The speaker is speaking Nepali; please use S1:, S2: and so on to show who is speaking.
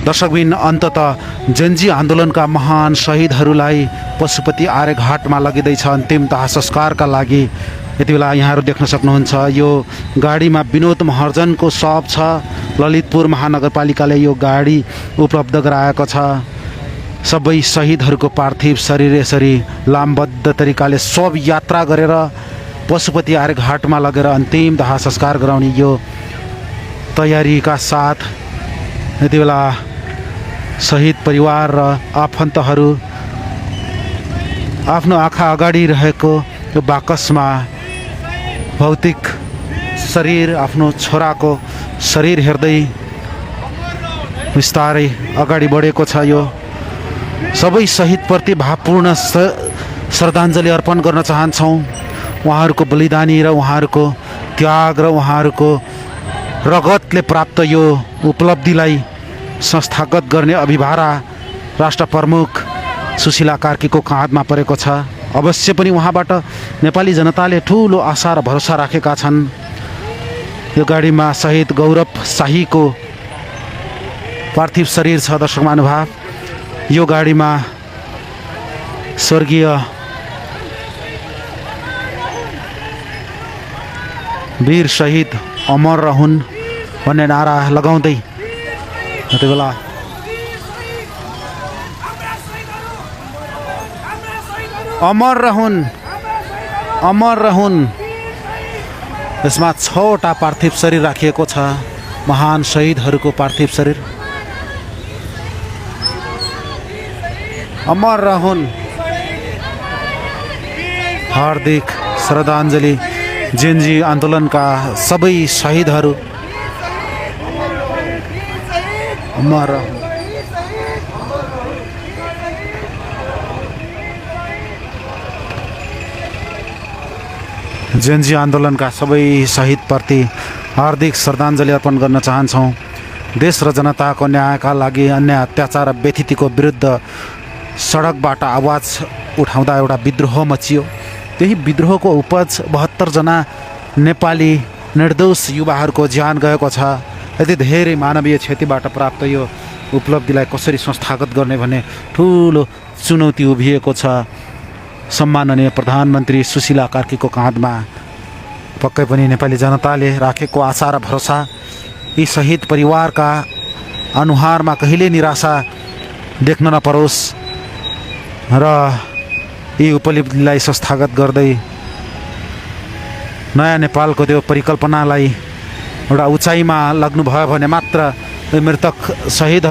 S1: दर्शकबिन अन्ततः जेन्जी आन्दोलनका महान शहीदहरूलाई पशुपति आर्यघाटमा लगिँदैछ अन्तिम दाह संस्कारका लागि। यति बेला यहाँहरू देख्न सक्नुहुन्छ यो गाडीमा विनोद महर्जनको शव छ। ललितपुर महानगरपालिकाले यो गाडी उपलब्ध गराएको छ। सबै शहीदहरूको पार्थिव शरीर यसरी लामबद्ध तरिकाले शव यात्रा गरेर पशुपति आर्यघाटमा लगेर अन्तिम दाह संस्कार गराउने यो तयारीका साथ यति बेला शहीद परिवार र आफन्तहरू आफ्नो आँखा अगाडि रहेको यो बाकसमा भौतिक शरीर आफ्नो छोराको शरीर हेर्दै बिस्तारै अगाडि बढेको छ। यो सबै शहीदप्रति भावपूर्ण श्रद्धाञ्जली अर्पण गर्न चाहन्छौँ। उहाँहरूको बलिदानी र उहाँहरूको त्याग र उहाँहरूको रगतले प्राप्त यो उपलब्धिलाई संस्थागत गर्ने अभिभारा राष्ट्र प्रमुख सुशीला कार्कीको काँधमा परेको छ। अवश्य पनि उहाँबाट नेपाली जनताले ठुलो आशा र भरोसा राखेका छन्। यो गाडीमा शहीद गौरव शाहीको पार्थिव शरीर छ। दर्शक महानुभाव, यो गाडीमा स्वर्गीय वीर शहीद अमर रहून् भन्ने नारा लगाउँदै यति बेला अमर रहून्, अमर रहून्। यसमा 6वटा पार्थिव शरीर राखिएको छ, महान शहीदहरूको पार्थिव शरीर। अमर रहून्। हार्दिक श्रद्धाञ्जली जेन्जी आन्दोलनका सबै शहीदहरू। अमर रहून्। जेन्जी आन्दोलनका सबै शहीदप्रति हार्दिक श्रद्धाञ्जली अर्पण गर्न चाहन्छौँ। देश र जनताको न्यायका लागि अन्याय अत्याचार र व्यथितिको विरुद्ध सडकबाट आवाज उठाउँदा एउटा विद्रोह मचियो। त्यही विद्रोहको उपज 72 जना नेपाली निर्दोष युवाहरूको ज्यान गएको छ। यति धेरै मानवीय क्षतिबाट प्राप्त यो उपलब्धिलाई कसरी संस्थागत गर्ने भन्ने ठुलो चुनौती उभिएको छ। सम्माननीय प्रधानमन्त्री सुशीला कार्कीको काँधमा पक्कै पनि नेपाली जनताले राखेको आशा र भरोसा, यी शहीद परिवारका अनुहारमा कहिले निराशा देख्न नपरोस् र यी उपलब्धिलाई संस्थागत गर्दै नयाँ नेपालको त्यो परिकल्पनालाई एउटा उचाइमा लग्नुभयो भने मात्र मृतक शहीद